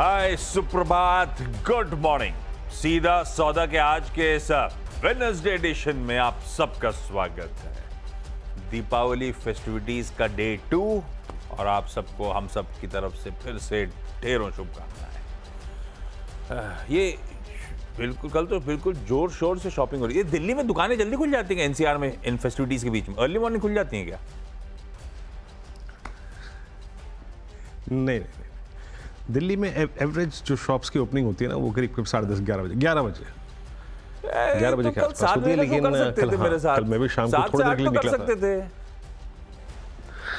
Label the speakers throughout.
Speaker 1: हाय सुप्रभात, good morning. सीधा सौदा के आज के इस वेडनेसडे एडिशन में आप सबका स्वागत है। दीपावली फेस्टिविटीज का डे 2 और आप सबको हम सब की तरफ से फिर से ढेरों शुभकामनाएं। ये बिल्कुल कल तो बिल्कुल जोर शोर से शॉपिंग हो रही है। दिल्ली में दुकानें जल्दी खुल जाती हैं एनसीआर में इन फेस्टिविटीज के बीच में, अर्ली मॉर्निंग खुल जाती हैं क्या?
Speaker 2: नहीं, दिल्ली में एवरेज जो शॉप्स की ओपनिंग होती है ना वो करीब 10:30 11 बजे के आसपास होती है। लेकिन कल मैं भी शाम को थोड़ी देर के लिए निकला
Speaker 1: सकते थे,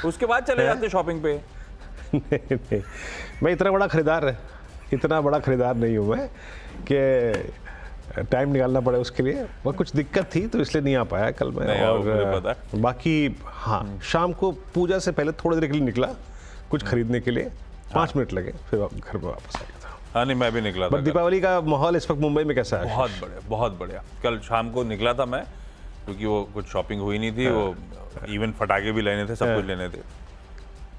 Speaker 1: उसके बाद चले जाते शॉपिंग पे।
Speaker 2: नहीं, मैं इतना बड़ा खरीदार नहीं हूँ मैं कि टाइम निकालना पड़े उसके लिए। वह कुछ दिक्कत थी तो इसलिए नहीं आ पाया कल मैं। और बाकी हाँ, शाम को पूजा से पहले थोड़ी देर के लिए निकला कुछ खरीदने के लिए, 5 मिनट लगे, फिर घर में वापस आ गया था।
Speaker 1: हाँ नहीं, मैं भी निकला था।
Speaker 2: दीपावली का माहौल इस वक्त मुंबई में कैसा है?
Speaker 1: बहुत बढ़िया। कल शाम को निकला था मैं, क्योंकि वो कुछ शॉपिंग हुई नहीं थी। वो इवन फटाके भी लेने थे, सब कुछ लेने थे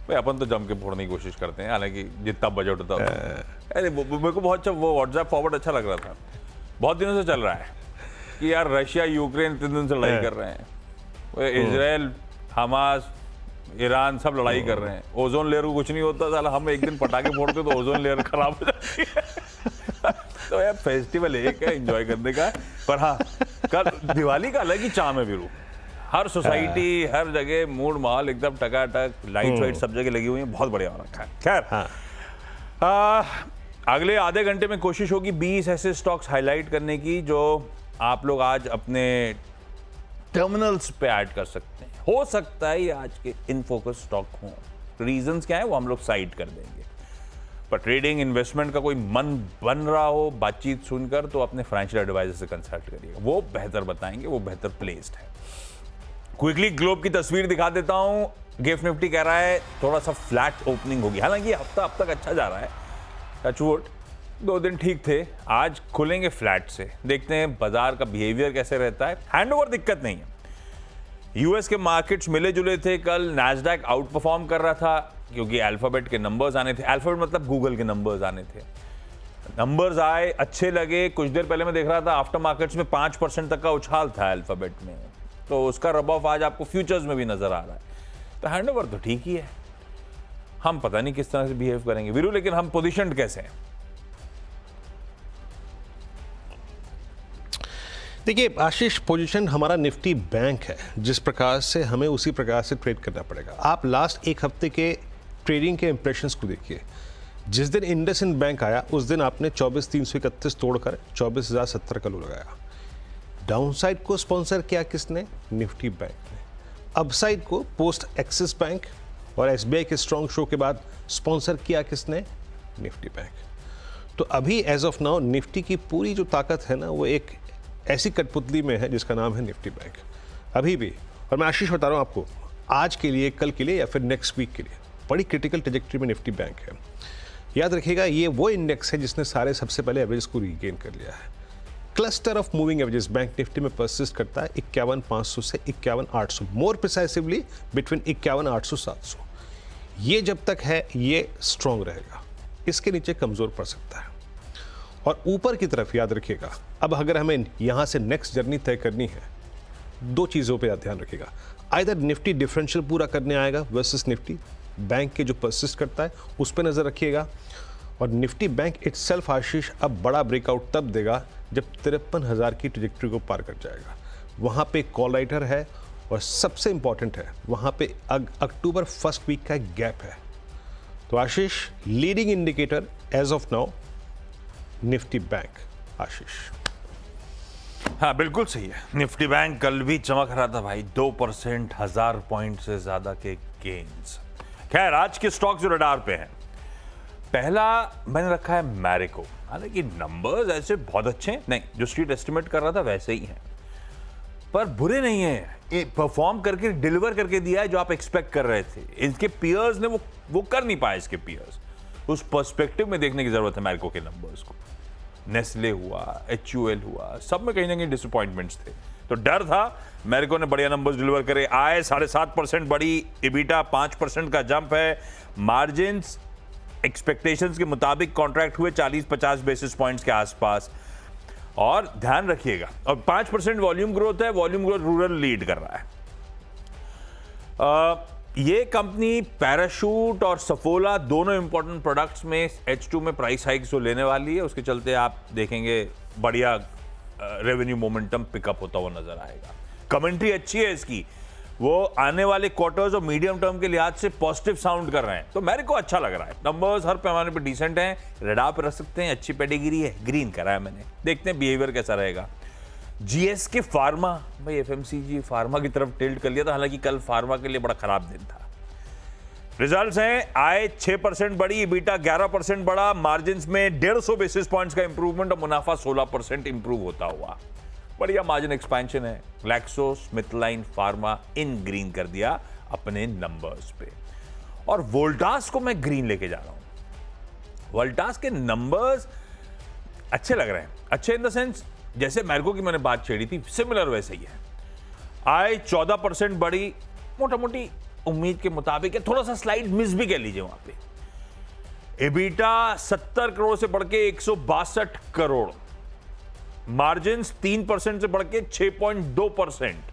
Speaker 1: भाई। अपन तो जम के फोड़ने की कोशिश करते हैं, हालांकि जितना बजट होता है। अरे मेरे को बहुत अच्छा वो व्हाट्सएप फॉरवर्ड अच्छा लग रहा था। बहुत दिनों से चल रहा है कि यार रशिया यूक्रेन 3 दिन से लड़ाई कर रहे हैं, इजराइल हमास ईरान सब लड़ाई कर रहे हैं। ओजोन लेयर को कुछ नहीं होता, साला हम एक दिन पटाखे फोड़ते तो ओजोन लेयर खराब हो जाती है। तो यार फेस्टिवल एक है एंजॉय करने का। पर हाँ, कल दिवाली का अलग ही चाम है वीरू। हर सोसाइटी हर जगह मूड माहौल एकदम टकाटक, लाइट वाइट सब जगह लगी हुई है, बहुत बढ़िया हो रखा है। खैर अगले आधे घंटे में कोशिश होगी 20 ऐसे स्टॉक्स हाईलाइट करने की जो आप लोग आज अपने टर्मिनल्स पे ऐड कर सकते हैं। हो सकता है ये आज के इन फोकस स्टॉक हों। रीजंस क्या है वो हम लोग साइड कर देंगे। पर ट्रेडिंग इन्वेस्टमेंट का कोई मन बन रहा हो बातचीत सुनकर तो अपने फाइनेंशियल एडवाइजर से कंसल्ट करिएगा, वो बेहतर बताएंगे, वो बेहतर प्लेस्ड है। क्विकली ग्लोब की तस्वीर दिखा देता हूं। गिफ्ट निफ्टी कह रहा है थोड़ा सा फ्लैट ओपनिंग होगी, हालांकि हफ्ता अब तक अच्छा जा रहा है। टचवुड 2 दिन ठीक थे, आज खुलेंगे फ्लैट से। देखते हैं बाजार का बिहेवियर कैसे रहता है। हैंडओवर दिक्कत नहीं है। यूएस के मार्केट्स मिले जुले थे कल। नैस्डैक आउट परफॉर्म कर रहा था क्योंकि अल्फाबेट के नंबर्स आने थे। अल्फाबेट मतलब गूगल के नंबर्स आने थे। नंबर्स आए, अच्छे लगे। कुछ देर पहले मैं देख रहा था आफ्टर मार्केट्स में 5% तक का उछाल था अल्फाबेट में, तो उसका रब ऑफ आज आपको फ्यूचर्स में भी नजर आ रहा है। तो हैंडओवर तो ठीक ही है। हम पता नहीं किस तरह से बिहेव करेंगे वीरू, लेकिन हम पोजिशन कैसे हैं?
Speaker 2: देखिए आशीष, पोजीशन हमारा निफ्टी बैंक है, जिस प्रकार से हमें उसी प्रकार से ट्रेड करना पड़ेगा। आप लास्ट एक हफ्ते के ट्रेडिंग के इंप्रेशंस को देखिए। जिस दिन इंडसइंड बैंक आया उस दिन आपने 24,331 तोड़कर 24,070 का लो लगाया। डाउनसाइड को स्पॉन्सर किया किसने? निफ्टी बैंक ने। अपसाइड को पोस्ट एक्सिस बैंक और एसबीआई के स्ट्रॉन्ग शो के बाद स्पॉन्सर किया किसने? Nifty bank. तो अभी एज ऑफ नाउ निफ्टी की पूरी जो ताकत है ना, वो एक ऐसी कठपुतली में है जिसका नाम है निफ्टी बैंक अभी भी। और मैं आशीष बता रहा हूँ आपको, आज के लिए, कल के लिए या फिर नेक्स्ट वीक के लिए बड़ी क्रिटिकल ट्रैजेक्टरी में निफ्टी बैंक है। याद रखिएगा, ये वो इंडेक्स है जिसने सारे सबसे पहले एवरेज को रीगेन कर लिया है। Cluster of moving average bank Nifty में परसिस्ट करता है 51,500 से 51,800, मोर प्रिसाइसिवली बिटवीन 51,800-700। ये जब तक है ये स्ट्रॉन्ग रहेगा, इसके नीचे कमजोर पड़ सकता है। और ऊपर की तरफ याद रखिएगा, अब अगर हमें यहां से नेक्स्ट जर्नी तय करनी है, 2 चीज़ों पे ध्यान रखिएगा। आइदर निफ्टी डिफरेंशियल पूरा करने आएगा वर्सेस निफ्टी बैंक के जो परसिस्ट करता है उस पर नज़र रखिएगा। और निफ्टी बैंक इटसेल्फ आशीष अब बड़ा ब्रेकआउट तब देगा जब 53,000 की ट्रैजेक्टरी को पार कर जाएगा। वहाँ पे कॉल राइटर है और सबसे इंपॉर्टेंट है वहाँ पे अक्टूबर फर्स्ट वीक का एक गैप है। तो Ashish, leading indicator as of now Nifty bank. Ashish
Speaker 1: हाँ बिल्कुल सही है। निफ्टी बैंक कल भी चमक रहा था भाई, 2%, 1000 पॉइंट से ज्यादा के गेन्स। खैर आज के स्टॉक जो रडार पे हैं, पहला मैंने रखा है मैरिको। हालांकि नंबर्स ऐसे बहुत अच्छे हैं नहीं, जो स्ट्रीट एस्टिमेट कर रहा था वैसे ही हैं, पर बुरे नहीं है। परफॉर्म करके डिलीवर करके दिया है जो आप एक्सपेक्ट कर रहे थे। इनके पियर्स ने वो कर नहीं पाए। इसके पियर्स उस पर्सपेक्टिव में देखने की जरूरत है मैरिको के नंबर्स को। नेस्ले हुआ, HUL हुआ, सब में कहीं ना कहीं डिसअपॉइंटमेंट्स थे। तो डर था मैरिको ने बढ़िया नंबर्स डिलीवर करे। आए 7.5% बड़ी, EBITDA 5% का जंप है। मार्जिन्स एक्सपेक्टेशंस के मुताबिक कॉन्ट्रैक्ट हुए 40-50 बेसिस पॉइंट्स के आसपास। और ध्यान रखिएगा, और 5% वॉल्यूम ग्रोथ है, वॉल्यूम ग्रोथ रूरल लीड कर रहा है। ये कंपनी पैराशूट और सफोला दोनों इंपॉर्टेंट प्रोडक्ट्स में H2 में प्राइस हाइक्स जो लेने वाली है, उसके चलते आप देखेंगे बढ़िया रेवेन्यू मोमेंटम पिकअप होता हुआ नजर आएगा। कमेंट्री अच्छी है इसकी, वो आने वाले क्वार्टर्स और मीडियम टर्म के लिहाज से पॉजिटिव साउंड कर रहे हैं, तो मेरे को अच्छा लग रहा है। नंबर्स हर पैमाने पे डिसेंट हैं, रेडार पे रख सकते हैं, अच्छी पेडिग्री है, ग्रीन करा है मैंने, देखते हैं बिहेवियर कैसा रहेगा। GSK फार्मा, भाई FMCG फार्मा की तरफ टिल्ट कर लिया था, हालांकि कल फार्मा के लिए बड़ा खराब दिन था। रिजल्ट्स हैं, आय 6% बढ़ी, EBITDA 11% बढ़ा, मार्जिन्स में 150 बेसिस पॉइंट्स का इंप्रूवमेंट और मुनाफा 16% इंप्रूव होता हुआ। बढ़िया मार्जिन एक्सपेंशन है। ग्लैक्सोस्मिथक्लाइन फार्मा इन ग्रीन कर दिया अपने नंबर्स पे, और वोल्टास को मैं ग्रीन लेके जा रहा हूं। वोल्टास के नंबर्स अच्छे लग रहे हैं, अच्छे इन द सेंस जैसे मैर्को की मैंने बात छेड़ी थी, सिमिलर वैसे ही है। आय 14% बढ़ी, मोटा मोटी उम्मीद के मुताबिक है, थोड़ा सा स्लाइड मिस भी कह लीजिए वहां पे। EBITDA 70 करोड़ से बढ़ के 162 करोड़, मार्जिन 3% से बढ़ के 6.2%,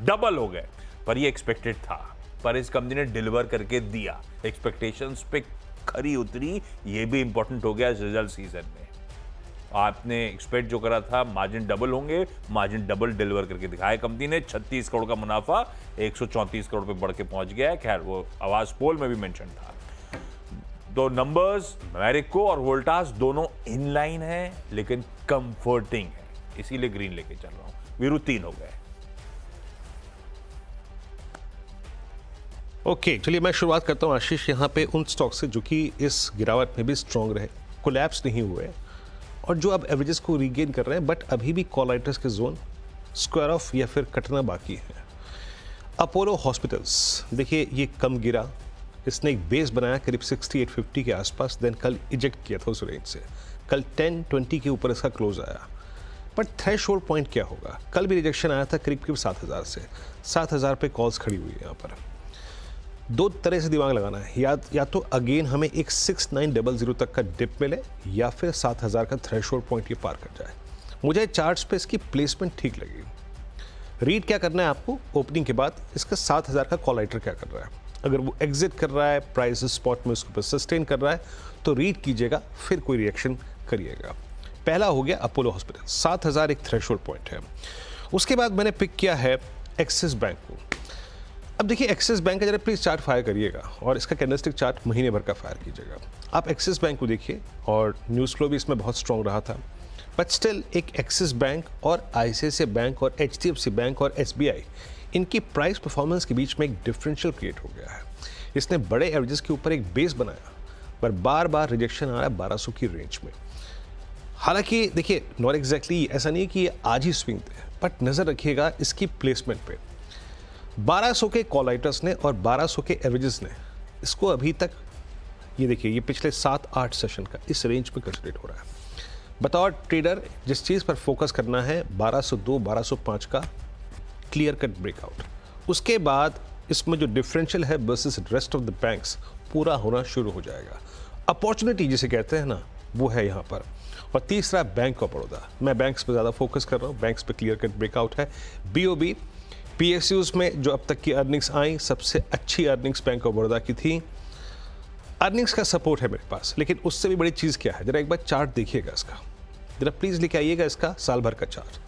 Speaker 1: डबल हो गए। पर ये एक्सपेक्टेड था, पर इस कंपनी ने डिलीवर करके दिया, एक्सपेक्टेशंस पे खरी उतरी, ये भी इंपॉर्टेंट हो गया इस रिजल्ट सीजन में। आपने एक्सपेक्ट जो करा था मार्जिन डबल होंगे, मार्जिन डबल डिलीवर करके दिखाया कंपनी ने। 36 करोड़ का मुनाफा 134 करोड़ पे बढ़ के पहुंच गया है। खैर वो आवाज पोल में भी मेंशन था। दो नंबर्स मैरिको और वोल्टास दोनों इन लाइन है, लेकिन कंफर्टिंग है, इसीलिए ग्रीन लेके चल रहा हूं। वीरू 3 हो गए।
Speaker 2: ओके, चलिए मैं शुरुआत करता हूं आशीष यहाँ पे उन स्टॉक से जो कि इस गिरावट में भी स्ट्रांग रहे, कोलैप्स नहीं हुए और जो अब एवरेजेस को रीगेन कर रहे हैं, बट अभी भी कॉलाइटर्स के जोन स्क्वायर ऑफ या फिर कटना बाकी है। अपोलो हॉस्पिटल्स, देखिए ये कम गिरा, इसने एक बेस बनाया करीब 6850 के आसपास, देन कल इजेक्ट किया था उस रेंज से, कल 1020 के ऊपर इसका क्लोज आया। बट थ्रेशोल्ड पॉइंट क्या होगा? कल भी रिजेक्शन आया था करीब 7000 से, 7000 पे कॉल्स खड़ी हुई है यहाँ पर। दो तरह से दिमाग लगाना है, या तो अगेन हमें एक 6900 तक का डिप मिले, या फिर 7000 का थ्रेशोल्ड पॉइंट ये पार कर जाए। मुझे चार्ट्स पे इसकी प्लेसमेंट ठीक लगी। रीड क्या करना है आपको ओपनिंग के बाद, इसका 7000 का कॉलाइटर क्या कर रहा है। अगर वो एग्जिट कर रहा है, प्राइस स्पॉट में उसके ऊपर सस्टेन कर रहा है, तो रीड कीजिएगा, फिर कोई रिएक्शन करिएगा। पहला हो गया अपोलो हॉस्पिटल, 7000 एक थ्रेशोल्ड पॉइंट है। उसके बाद मैंने पिक किया है एक्सिस बैंक को। अब देखिए एक्सिस बैंक का जरा प्लीज चार्ट फायर करिएगा और इसका कैंडलस्टिक चार्ट महीने भर का फायर कीजिएगा। आप एक्सिस बैंक को देखिए, और न्यूज़ फ्लो भी इसमें बहुत स्ट्रॉन्ग रहा था, बट स्टिल एक एक्सिस बैंक और ICICI बैंक और HDFC बैंक और SBI, इनकी प्राइस परफॉर्मेंस के बीच में एक डिफरेंशियल क्रिएट हो गया है। इसने बड़े एवरेजेस के ऊपर एक बेस बनाया, पर बार बार रिजेक्शन आ रहा है 1200 की रेंज में। हालांकि देखिए नॉट एग्जैक्टली ऐसा नहीं है कि ये आज ही स्विंग थे, बट नज़र रखिएगा इसकी प्लेसमेंट पे। 1200 के कॉलाइटर्स ने और 1200 के एवरेजेस ने इसको अभी तक, ये देखिए ये पिछले 7-8 सेशन का इस रेंज में कंसिडर हो रहा है। बतौर ट्रेडर जिस चीज़ पर फोकस करना है, 1202, 1205 का क्लियर कट ब्रेकआउट, उसके बाद इसमें जो डिफरेंशियल है versus rest of the banks पूरा होना शुरू हो जाएगा। अपॉर्चुनिटी जिसे कहते हैं ना, वो है यहाँ पर। और तीसरा बैंक ऑफ बड़ौदा, मैं बैंक्स पे ज़्यादा फोकस कर रहा हूँ, बैंक्स पे क्लियर कट ब्रेकआउट है। BOB PSUs में जो अब तक की अर्निंग्स आई, सबसे अच्छी अर्निंग्स बैंक ऑफ बड़ौदा की थी। अर्निंग्स का सपोर्ट है मेरे पास, लेकिन उससे भी बड़ी चीज़ क्या है, जरा एक बार चार्ट देखिएगा इसका, जरा प्लीज़ लेके आइएगा इसका साल भर का चार्ट।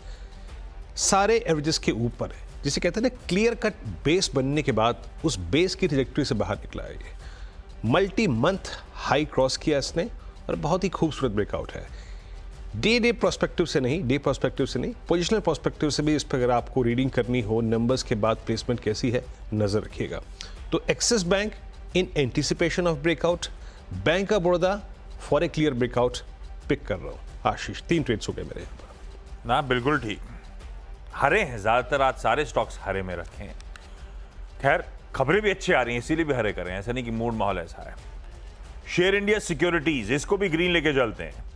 Speaker 2: सारे एवरेजेस के ऊपर है, जिसे कहते हैं ना क्लियर कट बेस बनने के बाद उस बेस की ट्रैजेक्टरी से बाहर निकला है। ये मल्टी मंथ हाई क्रॉस किया इसने और बहुत ही खूबसूरत ब्रेकआउट है। डे प्रोस्पेक्टिव से नहीं, पोजिशनल प्रोस्पेक्टिव से भी इस पर अगर आपको रीडिंग करनी हो, नंबर्स के बाद प्लेसमेंट कैसी है नजर रखिएगा। तो Axis Bank in anticipation of breakout, Bank of Baroda for a clear breakout pick कर रहा हूँ। आशीष 3 ट्रेड्स हो गए मेरे यहाँ पर।
Speaker 1: ना बिल्कुल ठीक, हरे हैं ज्यादातर, आज सारे स्टॉक्स हरे में रखे हैं। खैर खबरें भी अच्छी आ रही हैं, इसीलिए भी हरे कर रहे हैं, ऐसा नहीं कि मूड माहौल ऐसा है। शेयर इंडिया सिक्योरिटीज, इसको भी ग्रीन लेके चलते हैं।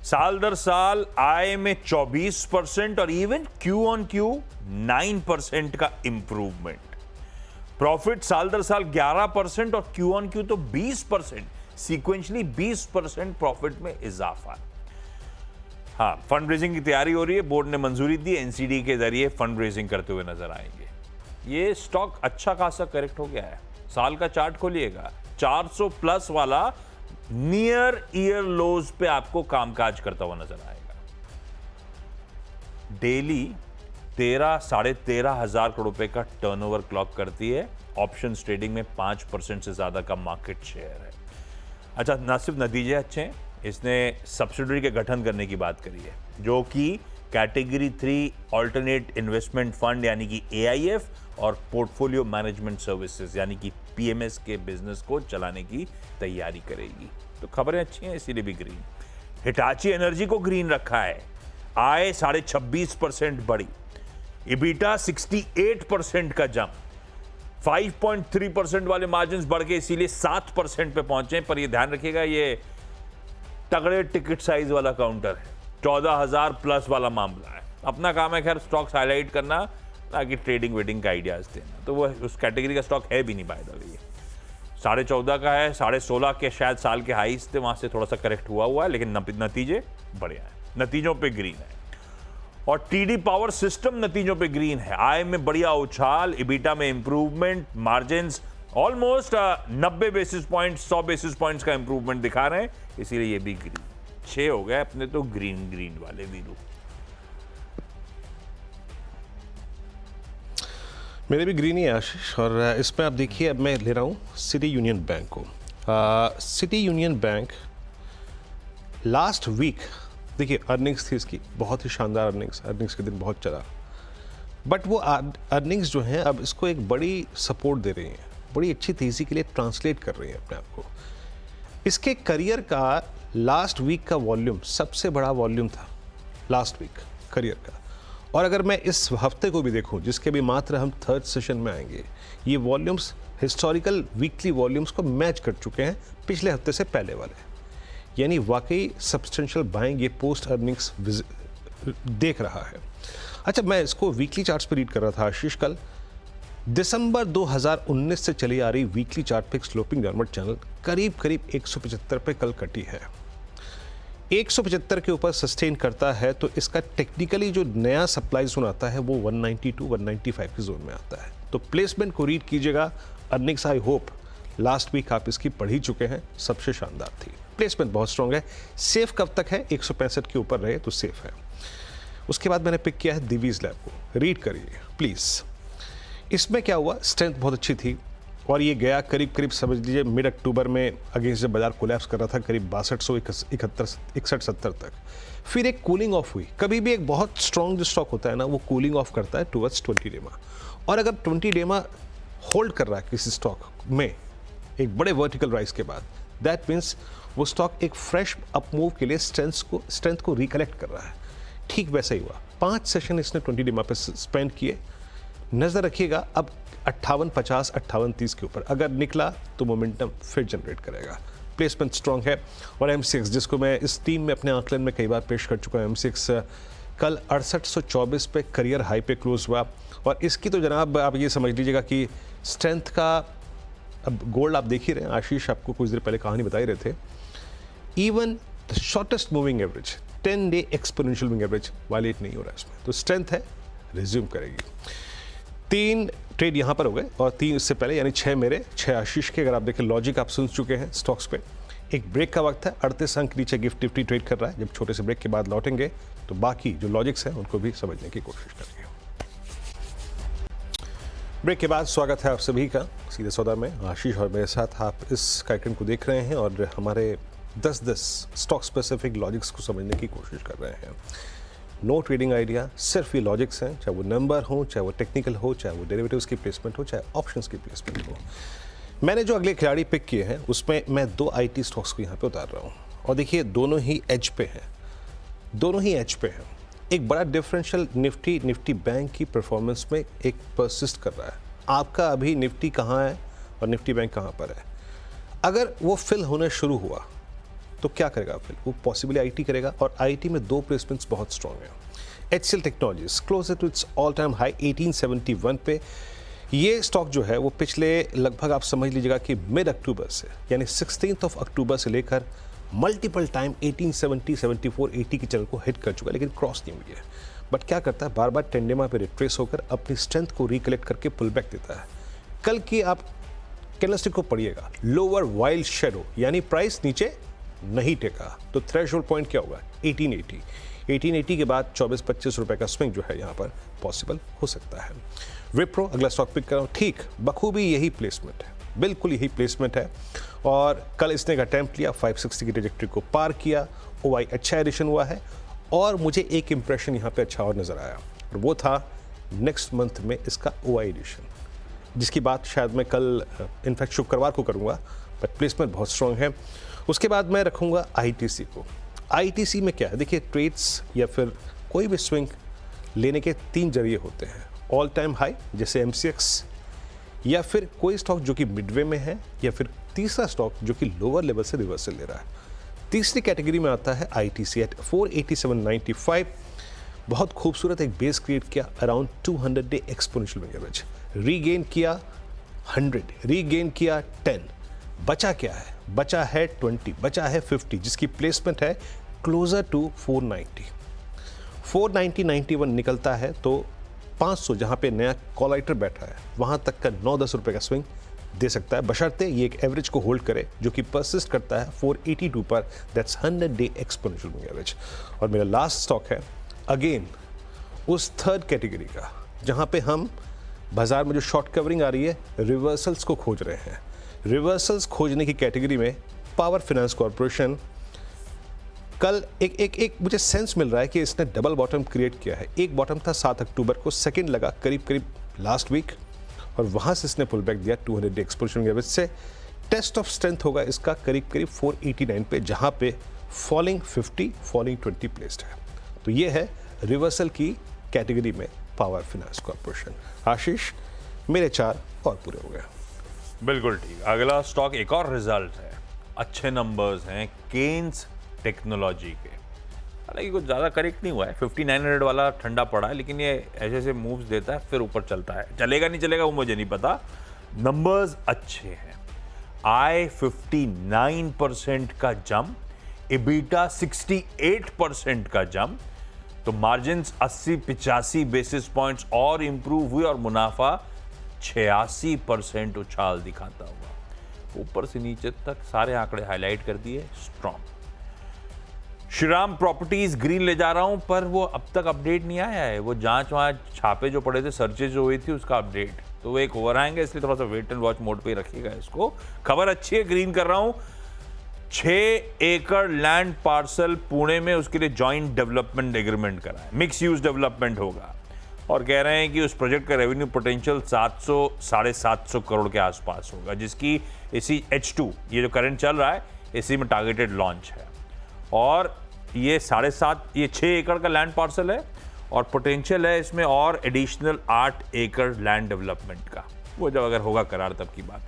Speaker 1: साल दर साल आय में 24% और इवन क्यू ऑन क्यू 9% का इंप्रूवमेंट। प्रॉफिट साल दर साल 11% और क्यू ऑन क्यू तो 20%। सीक्वेंशली 20% प्रॉफिट में इजाफा। हाँ, फंड रेजिंग की तैयारी हो रही है, बोर्ड ने मंजूरी दी, एनसीडी के जरिए फंड रेजिंग करते हुए नजर आएंगे। ये स्टॉक अच्छा खासा करेक्ट हो गया है। साल का चार्ट खोलिएगा, 400 प्लस वाला नियर ईयर लोज पे आपको कामकाज करता हुआ नजर आएगा। डेली 13-13.5 हजार करोड़ रुपए का टर्नओवर क्लॉक करती है। ऑप्शंस ट्रेडिंग में 5% से ज्यादा का मार्केट शेयर है। अच्छा, न सिर्फ नतीजे अच्छे हैं, इसने सब्सिडरी के गठन करने की बात करी है, जो कि कैटेगरी 3 ऑल्टरनेट इन्वेस्टमेंट फंड यानी कि AIF और पोर्टफोलियो मैनेजमेंट सर्विसेज यानी कि PMS के बिजनेस को चलाने की तैयारी करेगी। तो खबरें अच्छी हैं, इसीलिए भी ग्रीन। हिटाची एनर्जी को ग्रीन रखा है। आय 26.5% बढ़ी, इबिटा 68% का जंप, 5.3% वाले मार्जिन बढ़ के इसीलिए 7% पे पहुंचे। पर ये ध्यान रखिएगा, ये तगड़े टिकट साइज वाला काउंटर है, 14,000 प्लस वाला मामला है। अपना काम है खैर स्टॉक्स हाईलाइट करना, ताकि ट्रेडिंग वेडिंग का आइडियाज देना। तो वो उस कैटेगरी का स्टॉक है भी नहीं, बाय द वे 14.5 का है, 16.5 के शायद साल के हाईस थे, वहां से थोड़ा सा करेक्ट हुआ है, लेकिन नतीजे बढ़िया है, नतीजों पे ग्रीन है। और TD पावर सिस्टम नतीजों पे ग्रीन है। आय में बढ़िया उछाल, इबिटा में improvement, margins almost 90 basis point 100 basis points का इंप्रूवमेंट दिखा रहे हैं, इसीलिए ये भी ग्रीन। 6 हो गए अपने तो ग्रीन वाले वीरू।
Speaker 2: मेरे भी ग्रीन ही है आशीष। और इसमें आप देखिए, अब मैं ले रहा हूँ सिटी यूनियन बैंक को। City Union Bank last week देखिए अर्निंग्स थी इसकी, बहुत ही शानदार अर्निंग्स के दिन बहुत चला, बट वो अर्निंग्स जो हैं अब इसको एक बड़ी सपोर्ट दे रही हैं, बड़ी अच्छी तेज़ी के लिए ट्रांसलेट कर रही हैं अपने आप को। इसके करियर का लास्ट वीक का वॉल्यूम सबसे बड़ा वॉल्यूम था लास्ट वीक करियर का। और अगर मैं इस हफ्ते को भी देखूं, जिसके भी मात्र हम थर्ड सेशन में आएंगे, ये वॉल्यूम्स हिस्टोरिकल वीकली वॉल्यूम्स को मैच कर चुके हैं पिछले हफ्ते से पहले वाले। यानी वाकई सब्सटेंशियल बाइंग ये पोस्ट अर्निंग्स देख रहा है। अच्छा, मैं इसको वीकली चार्ट्स पे रीड कर रहा था आशीष कल। दिसंबर 2019 से चली आ रही वीकली चार्ट पे स्लोपिंग डाउनवर्ड चैनल करीब 175 पे कल कटी है। 175 के ऊपर सस्टेन करता है तो इसका टेक्निकली जो नया सप्लाई जोन आता है वो 192-195 के जोन में आता है। तो प्लेसमेंट को रीड कीजिएगा। Earnings I hope last week आप इसकी पढ़ ही चुके हैं, सबसे शानदार थी। प्लेसमेंट बहुत स्ट्रॉन्ग है। सेफ कब तक है? 165 के ऊपर रहे तो सेफ है। उसके बाद मैंने पिक किया है दिवीज लैब को, रीड करिए प्लीज। इसमें क्या हुआ, स्ट्रेंथ बहुत अच्छी थी और ये गया करीब समझ लीजिए मिड अक्टूबर में अगेंस्ट जब बाजार कोलैप्स कर रहा था करीब 6261-71 तक। फिर एक कूलिंग ऑफ हुई। कभी भी एक बहुत स्ट्रॉन्ग जो स्टॉक होता है ना, वो कूलिंग ऑफ करता है टुवर्ड्स 20 डेमा। और अगर 20 डेमा होल्ड कर रहा है किसी स्टॉक में एक बड़े वर्टिकल राइज के बाद, दैट मीन्स वो स्टॉक एक फ्रेश अप मूव के लिए स्ट्रेंथ को रिकलेक्ट कर रहा है। ठीक वैसा ही हुआ। 5 सेशन इसने 20 डेमा पे स्पेंड किए। नजर रखिएगा अब 58-50, 58-30 के ऊपर अगर निकला तो मोमेंटम फिर जनरेट करेगा। प्लेसमेंट स्ट्रॉन्ग है। और M6 जिसको मैं इस टीम में अपने आंकलन में कई बार पेश कर चुका हूँ, M6 कल 6824 पे करियर हाई पे क्लोज हुआ। और इसकी तो जनाब आप ये समझ लीजिएगा कि स्ट्रेंथ का, अब गोल्ड आप देख ही रहे हैं, आशीष आपको कुछ देर पहले कहानी बता ही रहे थे। Even the shortest moving average 10 day exponential moving average violate नहीं हो रहा है इसमें, तो स्ट्रेंथ है, रिज्यूम करेगी। 3 ट्रेड यहाँ पर हो गए और 3 इससे पहले, यानी 6 मेरे 6 आशीष के। अगर आप देखें लॉजिक आप सुन चुके हैं स्टॉक्स पे। एक ब्रेक का वक्त है, 38 अंक नीचे गिफ्ट निफ्टी ट्रेड कर रहा है। जब छोटे से ब्रेक के बाद लौटेंगे तो बाकी जो लॉजिक्स हैं उनको भी समझने की कोशिश करेंगे। ब्रेक के बाद स्वागत है आप सभी का सीधे सौदा में। आशीष और मेरे साथ आप इस कार्यक्रम को देख रहे हैं और हमारे 10 स्टॉक स्पेसिफिक लॉजिक्स को समझने की कोशिश कर रहे हैं। नो ट्रेडिंग आइडिया, सिर्फ ये लॉजिक्स हैं, चाहे वो नंबर हो, चाहे वो टेक्निकल हो, चाहे वो डेरिवेटिव्स की प्लेसमेंट हो, चाहे ऑप्शंस की प्लेसमेंट हो। मैंने जो अगले खिलाड़ी पिक किए हैं उसमें मैं 2 IT स्टॉक्स को यहाँ पे उतार रहा हूँ और देखिए दोनों ही एज पे हैं, दोनों ही एज पे हैं। एक बड़ा डिफरेंशियल निफ्टी बैंक की परफॉर्मेंस में एक परसिस्ट कर रहा है। आपका अभी निफ्टी कहाँ है और निफ्टी बैंक कहाँ पर है? अगर वो फिल होना शुरू हुआ तो क्या करेगा फिर? वो पॉसिबली IT करेगा और IT में 2 प्लेसमेंट्स बहुत स्ट्रॉन्ग हैं। HCL technologies close to its all time high 1871 पे। ये स्टॉक जो है वो पिछले लगभग आप समझ लीजिएगा कि मिड अक्टूबर से यानी 16 अक्टूबर से लेकर मल्टीपल टाइम 1870, 74, 80 की चैनल को हिट कर चुका है, लेकिन क्रॉस नहीं हुई है। बट क्या करता है, बार बार टेंडेमा पे रिट्रेस होकर अपनी स्ट्रेंथ को रिकलेक्ट करके पुल बैक देता है। कल की आप कैंडलस्टिक को पढ़िएगा, लोअर वाइल्ड शेडो, यानी प्राइस नीचे नहीं टेका, तो थ्रेशोल्ड पॉइंट क्या होगा 1880। 1880 के बाद 24-25 रुपए का स्विंग जो है यहाँ पर पॉसिबल हो सकता है। विप्रो अगला स्टॉक पिक कर रहा हूँ, ठीक बखूबी यही प्लेसमेंट है, बिल्कुल यही प्लेसमेंट है। और कल इसने एक अटैम्प्ट लिया, 560 की ट्रैजेक्टरी को पार किया, ओआई अच्छा एडिशन हुआ है। और मुझे एक इंप्रेशन यहाँ पे अच्छा और नज़र आया, और वो था नेक्स्ट मंथ में इसका ओआई एडिशन, जिसकी बात शायद मैं कल इनफैक्ट शुक्रवार को करूँगा, बट प्लेसमेंट बहुत स्ट्रॉन्ग है। उसके बाद मैं रखूँगा आईटीसी को। आईटीसी में क्या है, देखिए ट्रेड्स या फिर कोई भी स्विंग लेने के 3 जरिए होते हैं, ऑल टाइम हाई जैसे एमसीएक्स, या फिर कोई स्टॉक जो कि मिडवे में है, या फिर तीसरा स्टॉक जो कि लोअर लेवल से रिवर्सल ले रहा है। तीसरी कैटेगरी में आता है आईटीसी एट 487.95। बहुत खूबसूरत एक बेस क्रिएट किया around 200 day exponential moving average, regain किया 100, रीगेन किया 10, बचा क्या है, बचा है 20, बचा है 50, जिसकी प्लेसमेंट है क्लोजर टू 490। 490-91 निकलता है तो 500 जहां पे नया कॉलाइटर बैठा है वहां तक का 9-10 रुपए का स्विंग दे सकता है, बशर्ते ये एक एवरेज को होल्ड करे जो कि परसिस्ट करता है 482 पर, that's 100 day exponential moving average. और मेरा लास्ट स्टॉक है अगेन उस थर्ड कैटेगरी का जहां पे हम बाजार में जो शॉर्ट कवरिंग आ रही है रिवर्सल्स को खोज रहे हैं। रिवर्सल्स खोजने की कैटेगरी में पावर फाइनेंस कॉर्पोरेशन, कल एक मुझे सेंस मिल रहा है कि इसने डबल बॉटम क्रिएट किया है। एक बॉटम था 7 अक्टूबर को, सेकंड लगा करीब लास्ट वीक, और वहां से इसने पुल बैक दिया 200 डे एक्सपोनेंशियल एवरेज से। टेस्ट ऑफ स्ट्रेंथ होगा इसका करीब 489 पे, जहां पे फॉलिंग 50, फॉलिंग 20 प्लेस्ड है। तो ये है रिवर्सल की कैटेगरी में पावर फाइनेंस कॉर्पोरेशन। आशीष, मेरे 4 और पूरे हो गए।
Speaker 1: बिल्कुल ठीक। अगला स्टॉक एक और रिजल्ट है, अच्छे नंबर्स हैं केन्स टेक्नोलॉजी के। हालांकि कुछ ज़्यादा करेक्ट नहीं हुआ है, 5900 वाला ठंडा पड़ा है, लेकिन ये ऐसे ऐसे मूव्स देता है फिर ऊपर चलता है। चलेगा नहीं चलेगा वो मुझे नहीं पता, नंबर्स अच्छे हैं। आय 59% का जंप, EBITDA 68% का जंप, तो मार्जिन्स 80-85 बेसिस पॉइंट्स और इंप्रूव हुए, और मुनाफा 86% उछाल दिखाता हुआ ऊपर से नीचे तक सारे आंकड़े हाईलाइट कर दिए, स्ट्रॉन्ग। श्रीराम प्रॉपर्टीज ग्रीन ले जा रहा हूं, पर वो अब तक अपडेट नहीं आया है। वो जांच वहां छापे जो पड़े थे, सर्चेज जो हुई थी, उसका अपडेट तो वो एक ओवर आएंगे, इसलिए थोड़ा सा वेट एंड वॉच मोड पे रखिएगा इसको। खबर अच्छी है, ग्रीन कर रहा हूं। 6 एकड़ लैंड पार्सल पुणे में, उसके लिए जॉइंट डेवलपमेंट एग्रीमेंट करा है, मिक्स यूज डेवलपमेंट होगा, और कह रहे हैं कि उस प्रोजेक्ट का रेवेन्यू पोटेंशियल 700-750 करोड़ के आसपास होगा, जिसकी इसी H2 ये जो करंट चल रहा है इसी में टारगेटेड लॉन्च है। और ये 6 एकड़ का लैंड पार्सल है, और पोटेंशियल है इसमें और एडिशनल 8 एकड़ लैंड डेवलपमेंट का। वो जब अगर होगा करार तब की बात।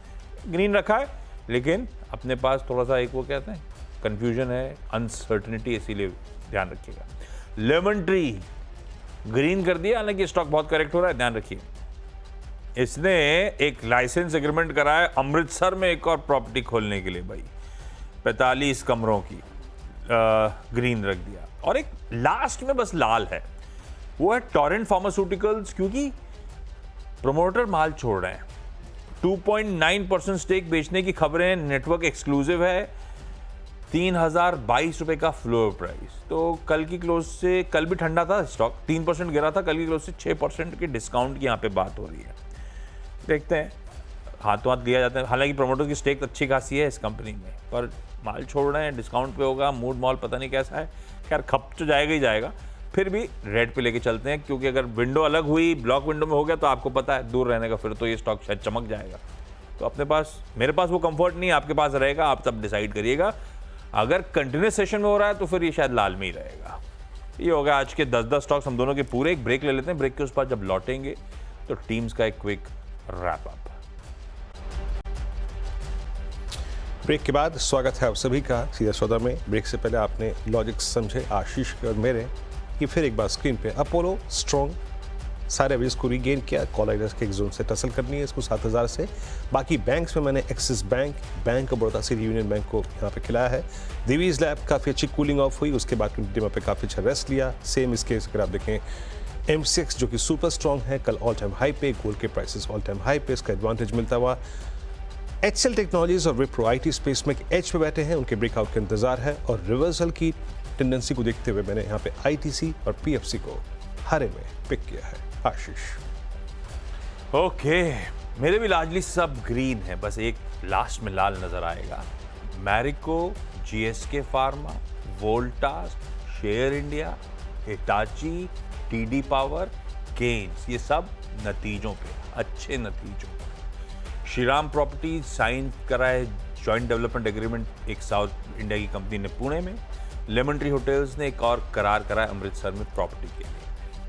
Speaker 1: ग्रीन रखा है, लेकिन अपने पास थोड़ा सा एक वो कहते हैं कंफ्यूजन है, अनसर्टनिटी, इसीलिए ध्यान रखिएगा। लेमन ट्री ग्रीन कर दिया, हालांकि स्टॉक बहुत करेक्ट हो रहा है, ध्यान रखिए। इसने एक लाइसेंस एग्रीमेंट करा है अमृतसर में एक और प्रॉपर्टी खोलने के लिए, भाई 45 कमरों की, ग्रीन रख दिया। और एक लास्ट में बस लाल है, वो है टोरेंट फार्मास्यूटिकल्स, क्योंकि प्रमोटर माल छोड़ रहे हैं। 2.9% स्टेक बेचने की खबरें, नेटवर्क एक्सक्लूसिव है, 3022 रुपए का फ्लोर प्राइस। तो कल की क्लोज से, कल भी ठंडा था स्टॉक, 3% गिरा था, कल की क्लोज से 6% के डिस्काउंट की यहाँ पे बात हो रही है। देखते हैं, हाथों हाथ लिया जाता है। हालांकि प्रमोटर की स्टेक अच्छी खासी है इस कंपनी में, पर माल छोड़ रहे हैं, डिस्काउंट पे होगा, मूड मॉल पता नहीं कैसा है। खैर खप तो जाएगा ही जाएगा, फिर भी रेड पे लेके चलते हैं, क्योंकि अगर विंडो अलग हुई, ब्लॉक विंडो में हो गया तो आपको पता है दूर रहने का, फिर तो ये स्टॉक शायद चमक जाएगा। तो अपने पास, मेरे पास वो कंफर्ट नहीं है, आपके पास रहेगा, आप तब डिसाइड करिएगा। अगर कंटिन्यूस सेशन में हो रहा है तो फिर ये शायद लाल में ही रहेगा। ये हो गया आज के 10 स्टॉक्स हम दोनों के पूरे। एक ब्रेक ले लेते हैं, ब्रेक के उस पर जब लौटेंगे तो टीम्स का एक क्विक रैप अप।
Speaker 2: ब्रेक के बाद स्वागत है आप सभी का सीधा सौदा में। ब्रेक से पहले आपने लॉजिक समझे आशीष के और मेरे, कि फिर एक बार स्क्रीन पे अपोलो स्ट्रॉन्ग सारे एवरेज को रीगेन किया। कॉल राइडर्स के एक जोन से टसल करनी है इसको 7000 से। बाकी बैंक्स में मैंने axis bank, bank of Baroda, city Union Bank को यहाँ पे खिलाया है। दिवीज लैब काफ़ी अच्छी कूलिंग ऑफ हुई, उसके बाद ट्वेंटी पे काफ़ी अच्छा रेस्ट लिया। सेम इसके अगर आप देखें M6 जो कि सुपर स्ट्रॉन्ग है, कल ऑल टाइम हाई पे, गोल्ड के प्राइसेस ऑल टाइम हाई पे, इसका एडवांटेज मिलता हुआ। HCL टेक्नोलॉजीज और विप्रो IT स्पेस में एज पे बैठे हैं, उनके ब्रेकआउट का इंतजार है और रिवर्सल की टेंडेंसी को देखते हुए मैंने यहाँ पे ITC और PFC को हरे में पिक किया है। आशीष।
Speaker 1: ओके, मेरे भी लार्जली सब ग्रीन है, बस एक लास्ट में लाल नजर आएगा। Marico, GSK pharma, Voltas, Share India, Hitachi, TD power, Kaynes, ये सब नतीजों पे, अच्छे नतीजों पे। श्रीराम प्रॉपर्टीज साइन करा है जॉइंट डेवलपमेंट एग्रीमेंट एक साउथ इंडिया की कंपनी ने पुणे में। लेमन ट्री होटल्स ने एक और करार करा है अमृतसर में प्रॉपर्टी के लिए।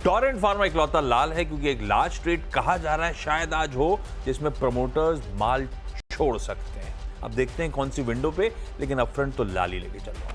Speaker 1: टोरेंट फार्मा इकलौता लाल है क्योंकि एक लार्ज ट्रेड कहा जा रहा है शायद आज हो जिसमें प्रमोटर्स माल छोड़ सकते हैं। अब देखते हैं कौन सी विंडो पे, लेकिन अपफ्रंट तो लाल ही लेके चल रहा है।